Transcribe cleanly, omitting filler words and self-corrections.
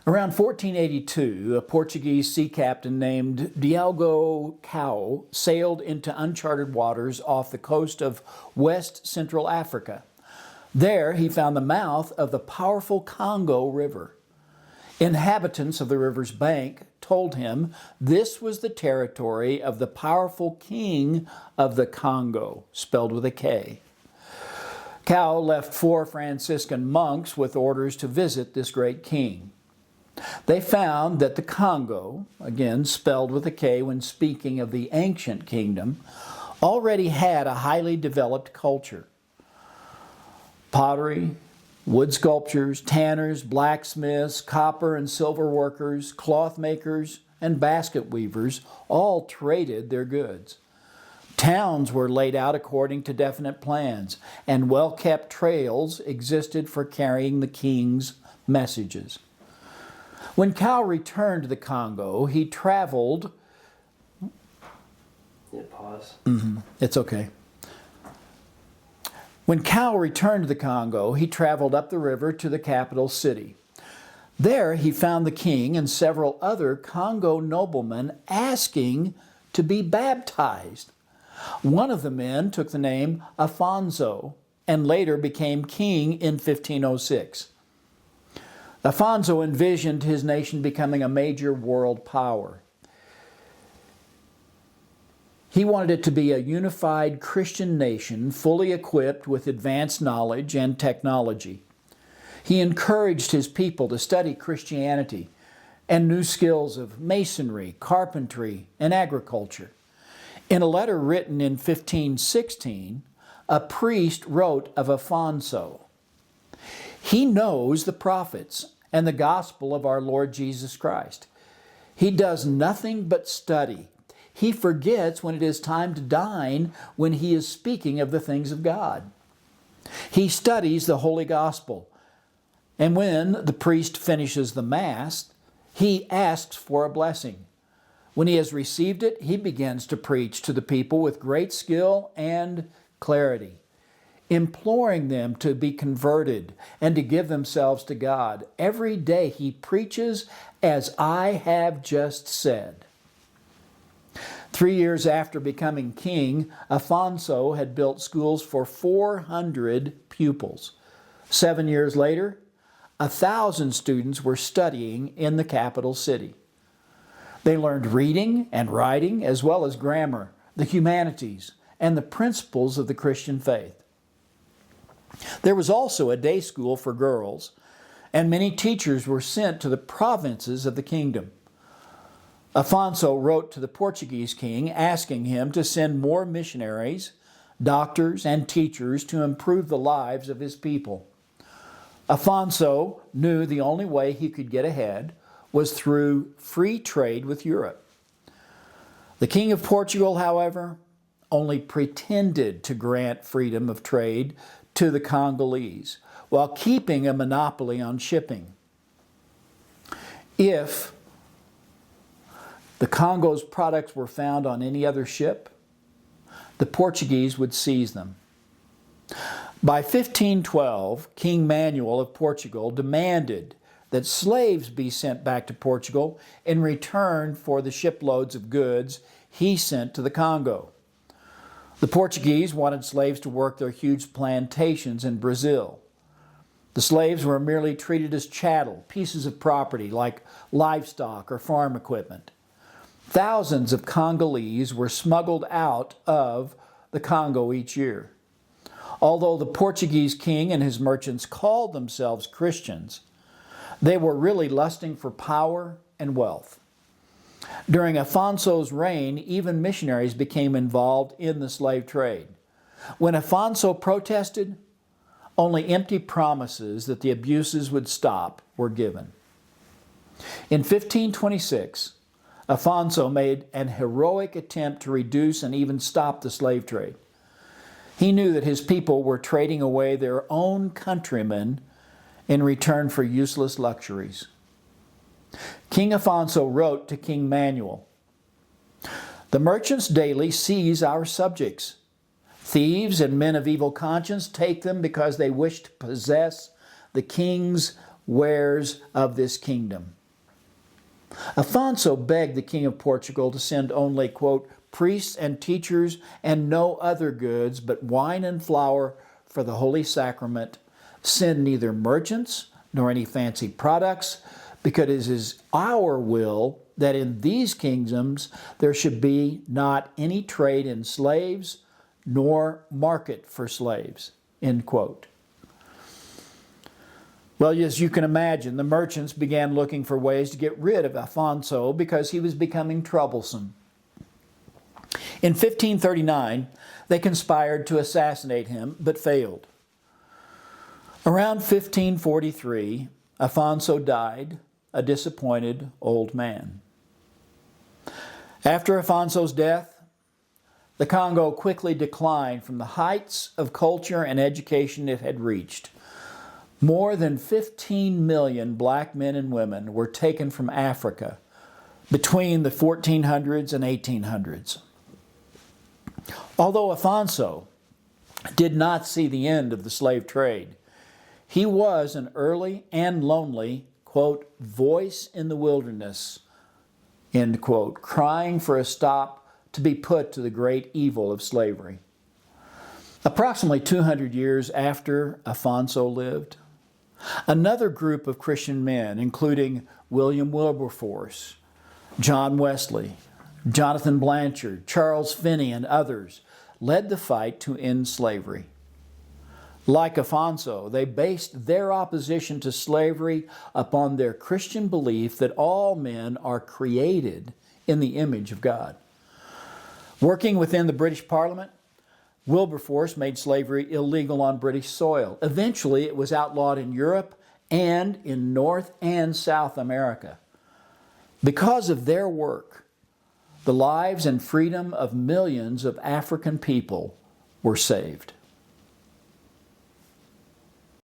Around 1482, a Portuguese sea captain named Diogo Cao sailed into uncharted waters off the coast of West Central Africa. There, he found the mouth of the powerful Kongo River. Inhabitants of the river's bank told him this was the territory of the powerful king of the Kongo, spelled with a K. Cao left 4 Franciscan monks with orders to visit this great king. They found that the Kongo, again spelled with a K when speaking of the ancient kingdom, already had a highly developed culture. Pottery, wood sculptures, tanners, blacksmiths, copper and silver workers, cloth makers, and basket weavers all traded their goods. Towns were laid out according to definite plans, and well-kept trails existed for carrying the king's messages. When Cao returned to the Congo, he traveled... Pause. It's okay. When Cao returned to the Congo, he traveled up the river to the capital city. There he found the king and several other Congo noblemen asking to be baptized. One of the men took the name Afonso and later became king in 1506. Afonso envisioned his nation becoming a major world power. He wanted it to be a unified Christian nation, fully equipped with advanced knowledge and technology. He encouraged his people to study Christianity and new skills of masonry, carpentry, and agriculture. In a letter written in 1516, a priest wrote of Afonso, "He knows the prophets and the gospel of our Lord Jesus Christ. He does nothing but study. He forgets when it is time to dine when he is speaking of the things of God. He studies the Holy Gospel, and when the priest finishes the Mass, he asks for a blessing. When he has received it, he begins to preach to the people with great skill and clarity, imploring them to be converted and to give themselves to God. Every day he preaches as I have just said." 3 years after becoming king, Afonso had built schools for 400 pupils. 7 years later, 1,000 students were studying in the capital city. They learned reading and writing, as well as grammar, the humanities, and the principles of the Christian faith. There was also a day school for girls, and many teachers were sent to the provinces of the kingdom. Afonso wrote to the Portuguese king asking him to send more missionaries, doctors, and teachers to improve the lives of his people. Afonso knew the only way he could get ahead was through free trade with Europe. The King of Portugal, however, only pretended to grant freedom of trade to the Congolese while keeping a monopoly on shipping. If the Congo's products were found on any other ship, the Portuguese would seize them. By 1512, King Manuel of Portugal demanded that slaves be sent back to Portugal in return for the shiploads of goods he sent to the Congo. The Portuguese wanted slaves to work their huge plantations in Brazil. The slaves were merely treated as chattel, pieces of property like livestock or farm equipment. Thousands of Congolese were smuggled out of the Congo each year. Although the Portuguese king and his merchants called themselves Christians, they were really lusting for power and wealth. During Afonso's reign, even missionaries became involved in the slave trade. When Afonso protested, only empty promises that the abuses would stop were given. In 1526, Afonso made an heroic attempt to reduce and even stop the slave trade. He knew that his people were trading away their own countrymen in return for useless luxuries. King Afonso wrote to King Manuel, "The merchants daily seize our subjects. Thieves and men of evil conscience take them because they wish to possess the king's wares of this kingdom. Afonso begged the King of Portugal to send only, quote, priests and teachers and no other goods but wine and flour for the Holy Sacrament. Send neither merchants nor any fancy products, because it is our will that in these kingdoms there should be not any trade in slaves nor market for slaves, end quote. Well, as you can imagine, the merchants began looking for ways to get rid of Afonso because he was becoming troublesome. In 1539, they conspired to assassinate him, but failed. Around 1543, Afonso died, a disappointed old man. After Afonso's death, the Congo quickly declined from the heights of culture and education it had reached. More than 15 million black men and women were taken from Africa between the 1400s and 1800s. Although Afonso did not see the end of the slave trade, he was an early and lonely, quote, voice in the wilderness, end quote, crying for a stop to be put to the great evil of slavery. Approximately 200 years after Afonso lived, another group of Christian men, including William Wilberforce, John Wesley, Jonathan Blanchard, Charles Finney, and others, led the fight to end slavery. Like Afonso, they based their opposition to slavery upon their Christian belief that all men are created in the image of God. Working within the British Parliament, Wilberforce made slavery illegal on British soil. Eventually, it was outlawed in Europe and in North and South America. Because of their work, the lives and freedom of millions of African people were saved.